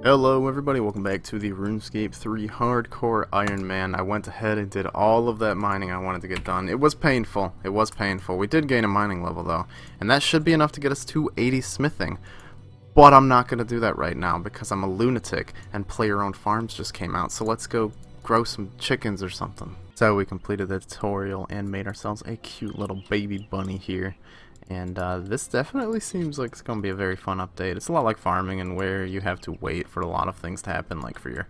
Hello everybody, welcome back to the RuneScape 3 Hardcore Ironman. I went ahead and did all of that mining I wanted to get done. It was painful. We did gain a mining level though, and that should be enough to get us to 80 smithing. But I'm not going to do that right now because I'm a lunatic and player-owned farms just came out, so let's go grow some chickens or something. So we completed the tutorial and made ourselves a cute little baby bunny here. And this definitely seems like it's going to be a very fun update. It's a lot like farming, and where you have to wait for a lot of things to happen, like for your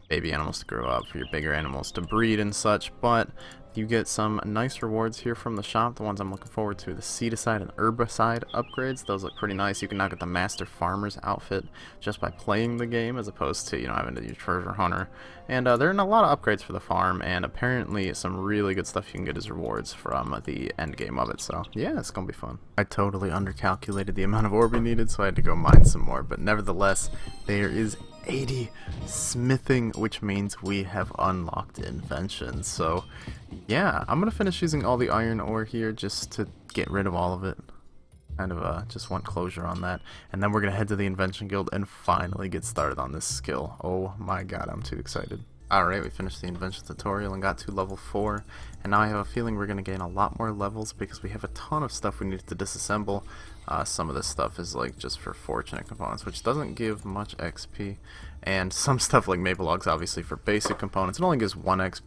baby animals to grow up, for your bigger animals to breed and such. But you get some nice rewards here from the shop. The ones I'm looking forward to, the seedicide and herbicide upgrades. Those look pretty nice. You can now get the Master Farmer's outfit just by playing the game, as opposed to, having to use Treasure Hunter. And there are a lot of upgrades for the farm, and apparently some really good stuff you can get as rewards from the end game of it. So yeah, it's gonna be fun. I totally undercalculated the amount of ore we needed, so I had to go mine some more. But nevertheless, there is 80 smithing, which means we have unlocked inventions. So yeah, I'm gonna finish using all the iron ore here just to get rid of all of it. Kind of just want closure on that, and then we're gonna head to the invention guild and finally get started on this skill. Oh my god, I'm too excited. Alright, we finished the invention tutorial and got to level 4, and now I have a feeling we're going to gain a lot more levels because we have a ton of stuff we need to disassemble. Some of this stuff is like just for fortunate components, which doesn't give much XP, and some stuff like maple logs obviously for basic components. It only gives 1.3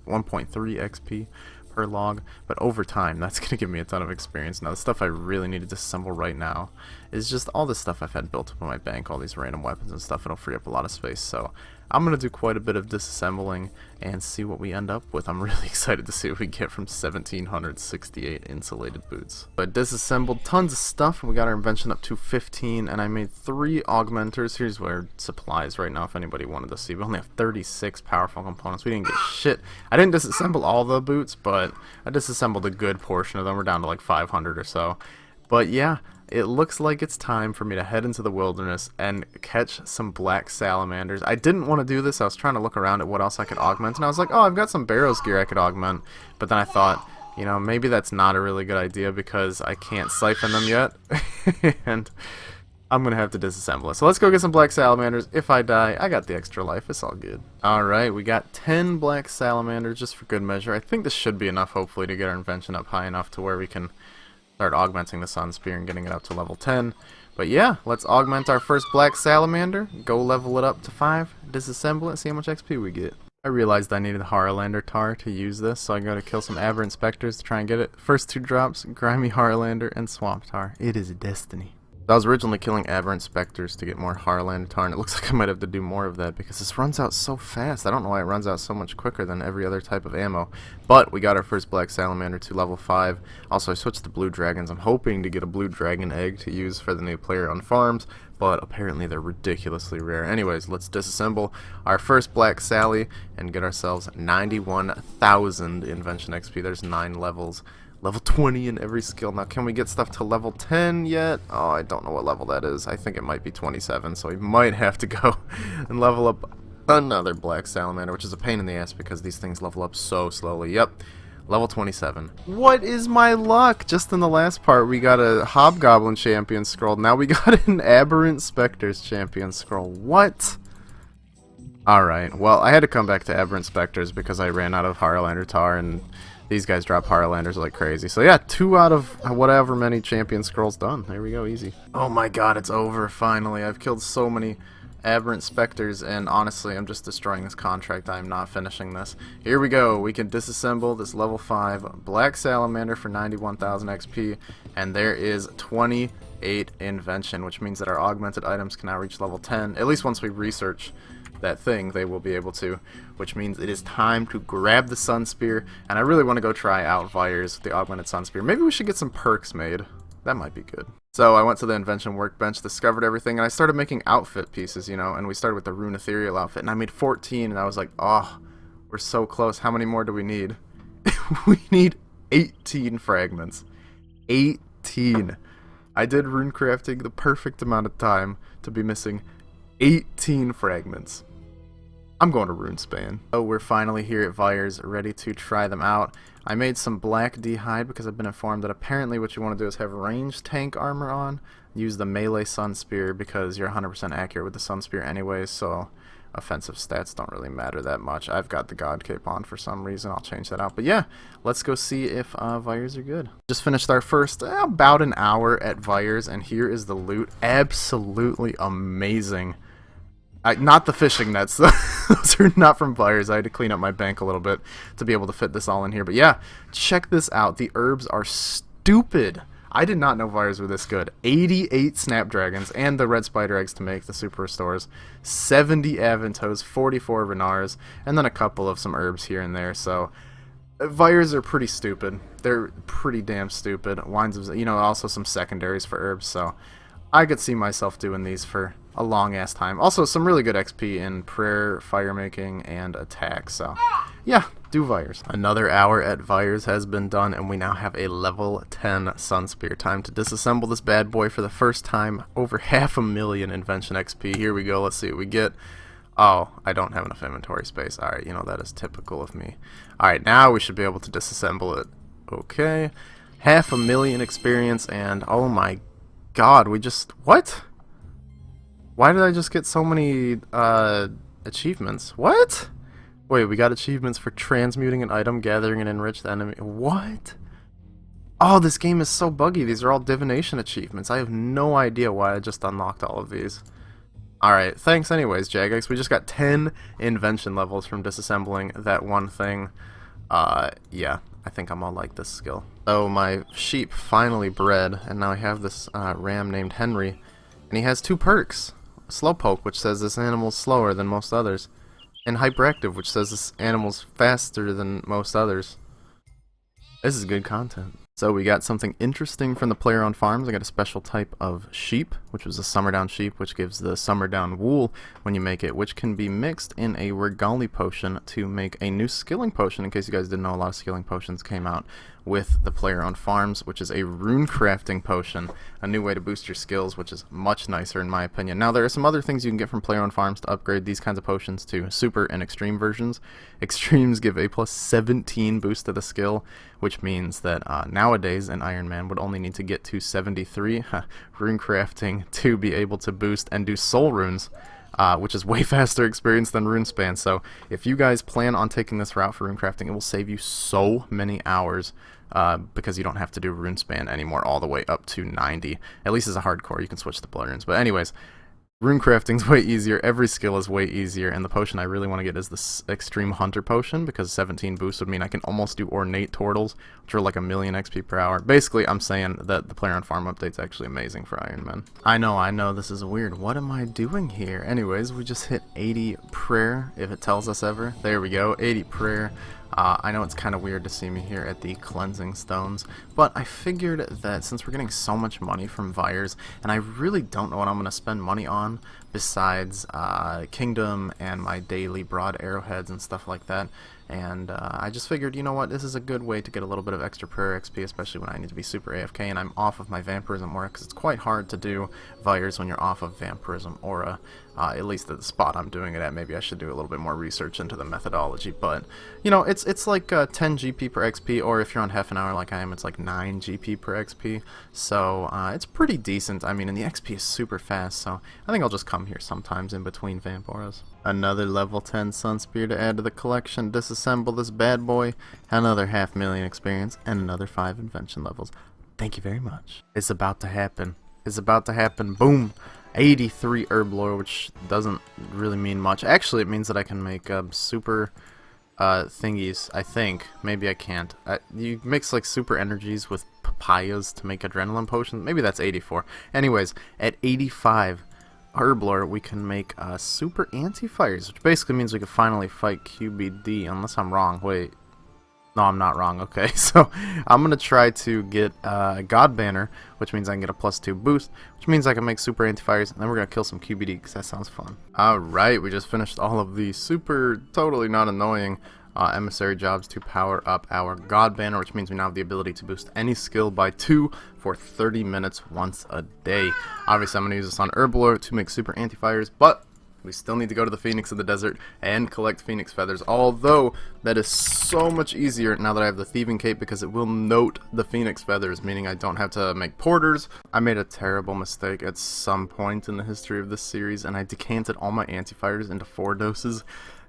XP per log, but over time that's going to give me a ton of experience. Now the stuff I really need to disassemble right now is just all this stuff I've had built up in my bank, all these random weapons and stuff. It'll free up a lot of space, so I'm going to do quite a bit of disassembling and see what we end up with. I'm really excited to see what we get from 1768 insulated boots. So I disassembled tons of stuff, and we got our invention up to 15, and I made 3 augmenters. Here's where supplies right now, if anybody wanted to see. We only have 36 powerful components. We didn't get shit. I didn't disassemble all the boots, but I disassembled a good portion of them. We're down to like 500 or so. But yeah, it looks like it's time for me to head into the wilderness and catch some black salamanders. I didn't want to do this. I was trying to look around at what else I could augment, and I was like, oh, I've got some Barrows gear I could augment. But then I thought, maybe that's not a really good idea because I can't siphon them yet. And I'm going to have to disassemble it. So let's go get some black salamanders. If I die, I got the extra life. It's all good. Alright, we got 10 black salamanders just for good measure. I think this should be enough, hopefully, to get our invention up high enough to where we can start augmenting the sun spear and getting it up to level 10. But yeah, let's augment our first black salamander, go level it up to 5, disassemble it, see how much XP we get. I realized I needed Harlander tar to use this, so I go to kill some aberrant specters to try and get it. First 2 drops, grimy Harlander and swamp tar. It is destiny. I was originally killing aberrant specters to get more Harlander tar, and it looks like I might have to do more of that because this runs out so fast. I don't know why it runs out so much quicker than every other type of ammo. But we got our first black salamander to level 5. Also, I switched to blue dragons. I'm hoping to get a blue dragon egg to use for the new player on farms, but apparently they're ridiculously rare. Anyways, let's disassemble our first black Sally and get ourselves 91,000 invention XP. There's 9 levels. Level 20 in every skill. Now, can we get stuff to level 10 yet? Oh, I don't know what level that is. I think it might be 27, so we might have to go and level up another black salamander, which is a pain in the ass because these things level up so slowly. Yep, level 27. What is my luck? Just in the last part, we got a Hobgoblin champion scroll. Now we got an Aberrant Spectres champion scroll. What? Alright, well, I had to come back to Aberrant Spectres because I ran out of Harlander tar, and these guys drop Harlanders like crazy. So yeah, 2 out of whatever many champion scrolls done. There we go, easy. Oh my god, it's over, finally. I've killed so many aberrant specters, and honestly, I'm just destroying this contract. I'm not finishing this. Here we go. We can disassemble this level 5 black salamander for 91,000 XP, and there is 28 invention, which means that our augmented items can now reach level 10. At least once we research that thing, they will be able to, which means it is time to grab the sun spear, and I really want to go try out vyres with the augmented sun spear. Maybe we should get some perks made. That might be good. So I went to the invention workbench, discovered everything, and I started making outfit pieces, and we started with the rune ethereal outfit, and I made 14, and I was like, oh, we're so close. How many more do we need? We need 18 fragments. 18. I did rune crafting the perfect amount of time to be missing 18 fragments. I'm going to Runespan. Oh, we're finally here at Vyres, ready to try them out. I made some black d'hide because I've been informed that apparently what you want to do is have range tank armor on. use the melee Sun Spear because you're 100% accurate with the Sun Spear anyways, so offensive stats don't really matter that much. I've got the God Cape on for some reason. I'll change that out. But yeah, let's go see if vyres are good. Just finished our first about an hour at vyres, and here is the loot. Absolutely amazing. Not the fishing nets. Those are not from vyres. I had to clean up my bank a little bit to be able to fit this all in here. But yeah, check this out. The herbs are stupid. I did not know vyres were this good. 88 snapdragons and the red spider eggs to make the super restores, 70 avantos, 44 renars, and then a couple of some herbs here and there. So vyres are pretty stupid. They're pretty damn stupid. Wines of, also some secondaries for herbs. So I could see myself doing these for a long ass time. Also some really good XP in prayer, fire making, and attack. So yeah, do vyres. Another hour at vyres has been done, and we now have a level 10 Sun Spear. Time to disassemble this bad boy for the first time. Over 500,000 invention XP. Here we go. Let's see what we get. Oh, I don't have enough inventory space. Alright, that is typical of me. Alright, now we should be able to disassemble it. Okay. 500,000 experience, and oh my god, we just... What? Why did I just get so many achievements? What? Wait, we got achievements for transmuting an item, gathering an enriched enemy. What? Oh, this game is so buggy. These are all divination achievements. I have no idea why I just unlocked all of these. Alright, thanks anyways, Jagex. We just got 10 invention levels from disassembling that one thing. Yeah, I think I'm all like this skill. So my sheep finally bred, and now I have this ram named Henry, and he has 2 perks. Slowpoke, which says this animal's slower than most others, and Hyperactive, which says this animal's faster than most others. This is good content. So we got something interesting from the player on farms. I got a special type of sheep, which was a Summerdown sheep, which gives the Summerdown wool when you make it, which can be mixed in a Regali potion to make a new skilling potion. In case you guys didn't know, a lot of skilling potions came out with the player on farms, which is a rune crafting potion, a new way to boost your skills, which is much nicer in my opinion. Now there are some other things you can get from player on farms to upgrade these kinds of potions to super and extreme versions. Extremes give a plus 17 boost to the skill, which means that nowadays an Ironman would only need to get to 73 rune crafting to be able to boost and do soul runes, which is way faster experience than Runespan. So if you guys plan on taking this route for rune crafting, it will save you so many hours because you don't have to do Runespan anymore all the way up to 90. At least as a hardcore, you can switch to blood runes. But anyways, rune crafting's way easier, every skill is way easier, and the potion I really want to get is this Extreme Hunter potion, because 17 boost would mean I can almost do Ornate Turtles, which are like 1,000,000 XP per hour. Basically, I'm saying that the player on farm update's actually amazing for Ironman. I know, this is weird. What am I doing here? Anyways, we just hit 80 prayer, if it tells us ever. There we go, 80 prayer. I know it's kind of weird to see me here at the cleansing stones, but I figured that since we're getting so much money from vyres, and I really don't know what I'm going to spend money on besides Kingdom and my daily broad arrowheads and stuff like that, and I just figured, you know what, this is a good way to get a little bit of extra prayer XP, especially when I need to be super AFK and I'm off of my vampirism aura, because it's quite hard to do vyres when you're off of vampirism aura, at least at the spot I'm doing it at. Maybe I should do a little bit more research into the methodology, but it's like 10 GP per XP, or if you're on half an hour like I am, it's like 9 GP per XP, so it's pretty decent. I mean, and the XP is super fast, so I think I'll just come here sometimes in between vamp auras. Another level 10 Sun Spear to add to the collection. Disassemble this bad boy. Another 500,000 experience and another 5 invention levels. Thank you very much. It's about to happen. It's about to happen. Boom. 83 herb lore, which doesn't really mean much. Actually, it means that I can make super thingies, I think. Maybe I can't. You mix like super energies with papayas to make adrenaline potions. Maybe that's 84. Anyways, at 85 herb lore, we can make super anti-fires, which basically means we can finally fight QBD, unless I'm wrong. Wait. No, I'm not wrong. Okay, so I'm going to try to get God Banner, which means I can get a +2 boost, which means I can make super anti-fires, and then we're going to kill some QBD, because that sounds fun. Alright, we just finished all of the super, totally not annoying emissary jobs to power up our God Banner, which means we now have the ability to boost any skill by 2 for 30 minutes once a day. Obviously, I'm going to use this on Herblore to make super anti-fires, but We still need to go to the Phoenix of the Desert and collect Phoenix Feathers, although that is so much easier now that I have the Thieving Cape because it will note the Phoenix Feathers, meaning I don't have to make porters. I made a terrible mistake at some point in the history of this series, and I decanted all my anti-fires into 4 doses.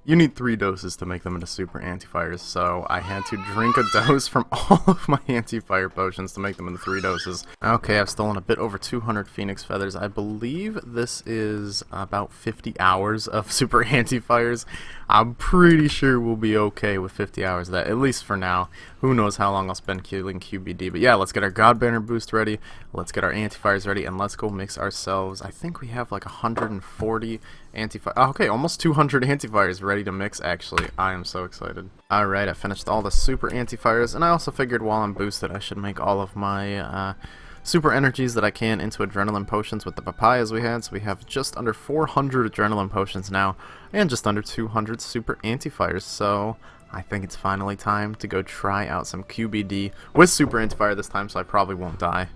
You need 3 doses to make them into super anti-fires, so I had to drink a dose from all of my anti-fire potions to make them into 3 doses. Okay, I've stolen a bit over 200 Phoenix Feathers. I believe this is about 50 hours of super anti-fires. I'm pretty sure we'll be okay with 50 hours of that, at least for now. Who knows how long I'll spend killing QBD, but yeah, let's get our God Banner boost ready, let's get our anti-fires ready, and let's go mix ourselves. I think we have like 140 anti-fire. Okay, almost 200 anti-fires ready to mix, actually. I am so excited. Alright, I finished all the super anti-fires, and I also figured while I'm boosted I should make all of my super energies that I can into adrenaline potions with the papayas we had. So we have just under 400 adrenaline potions now, and just under 200 super anti-fires. So I think it's finally time to go try out some QBD with super anti-fire this time, so I probably won't die.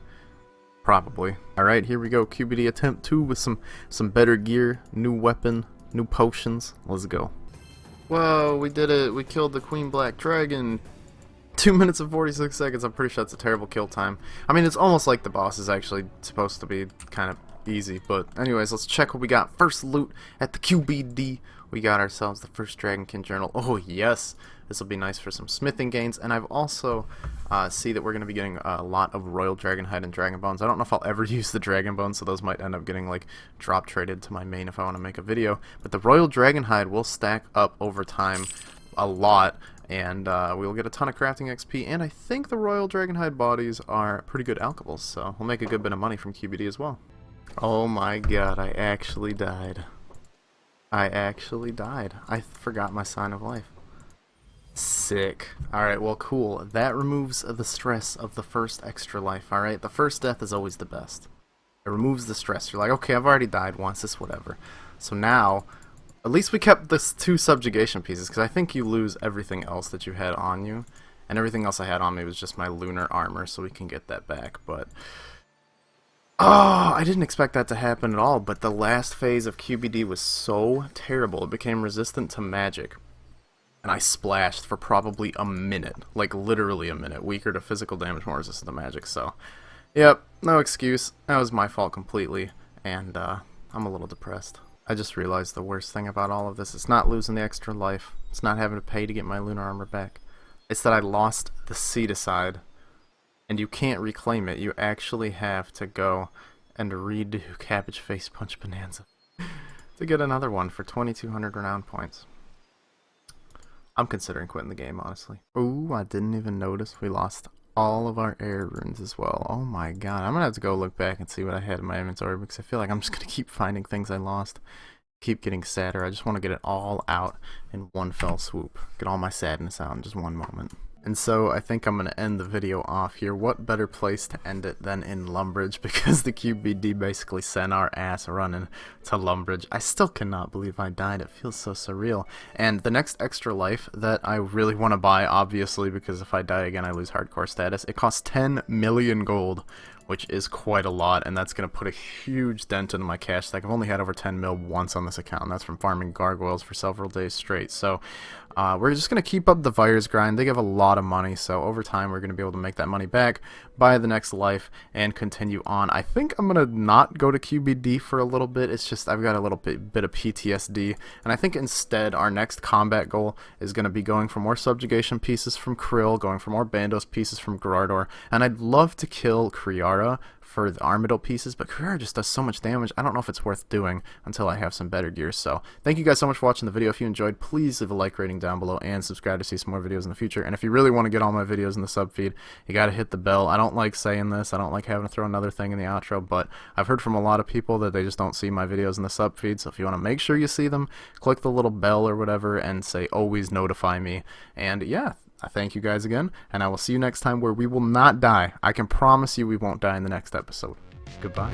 Probably. Alright, here we go. QBD attempt 2 with some better gear, new weapon, new potions. Let's go. Whoa, we did it. We killed the Queen Black Dragon. 2 minutes and 46 seconds. I'm pretty sure it's a terrible kill time. I mean, it's almost like the boss is actually supposed to be kind of easy. But anyways, let's check what we got. First loot at the QBD. We got ourselves the first Dragonkin Journal. Oh, yes. This will be nice for some smithing gains. And I've also see that we're going to be getting a lot of Royal Dragonhide and Dragon Bones. I don't know if I'll ever use the Dragon Bones, so those might end up getting like drop traded to my main if I want to make a video. But the Royal Dragonhide will stack up over time a lot. And we'll get a ton of crafting XP, and I think the Royal Dragonhide bodies are pretty good alchables, so we'll make a good bit of money from QBD as well. Oh my god, I actually died. I forgot my sign of life. Sick. Alright, well cool. That removes the stress of the first extra life, alright? The first death is always the best. It removes the stress. You're like, okay, I've already died once, it's whatever. So now, at least we kept this 2 subjugation pieces, because I think you lose everything else that you had on you. And everything else I had on me was just my lunar armor, so we can get that back. But oh, I didn't expect that to happen at all, but the last phase of QBD was so terrible. It became resistant to magic. And I splashed for probably a minute. Like, literally a minute. Weaker to physical damage, more resistant to magic, so yep, no excuse. That was my fault completely, and I'm a little depressed. I just realized the worst thing about all of this. It's not losing the extra life. It's not having to pay to get my lunar armor back. It's that I lost the Seedicide, and you can't reclaim it. You actually have to go and redo Cabbage Face Punch Bonanza to get another one for 2,200 renown points. I'm considering quitting the game, honestly. Ooh, I didn't even notice we lost all of our air runes as well. Oh my god, I'm gonna have to go look back and see what I had in my inventory, because I feel like I'm just gonna keep finding things I lost. Keep getting sadder. I just want to get it all out in one fell swoop. Get all my sadness out in just one moment. And so I think I'm going to end the video off here. What better place to end it than in Lumbridge, because the QBD basically sent our ass running to Lumbridge. I still cannot believe I died. It feels so surreal. And the next extra life that I really want to buy, obviously, because if I die again I lose hardcore status, it costs 10 million gold, which is quite a lot, and that's going to put a huge dent into my cash stack. I've only had over 10 mil once on this account, and that's from farming gargoyles for several days straight. So we're just going to keep up the vyres grind. They give a lot of money, so over time we're going to be able to make that money back, buy the next life, and continue on. I think I'm going to not go to QBD for a little bit. It's just I've got a little bit of PTSD, and I think instead our next combat goal is going to be going for more subjugation pieces from Krill, going for more Bandos pieces from Gerardor, and I'd love to kill Kriara for the Armadillo pieces, but Kriara just does so much damage. I don't know if it's worth doing until I have some better gear. So thank you guys so much for watching the video. If you enjoyed, please leave a like rating down below and subscribe to see some more videos in the future. And if you really want to get all my videos in the sub feed, you got to hit the bell. I don't like saying this. I don't like having to throw another thing in the outro, but I've heard from a lot of people that they just don't see my videos in the sub feed. So if you want to make sure you see them, click the little bell or whatever and say always notify me. And yeah, I thank you guys again, and I will see you next time where we will not die. I can promise you we won't die in the next episode. Goodbye.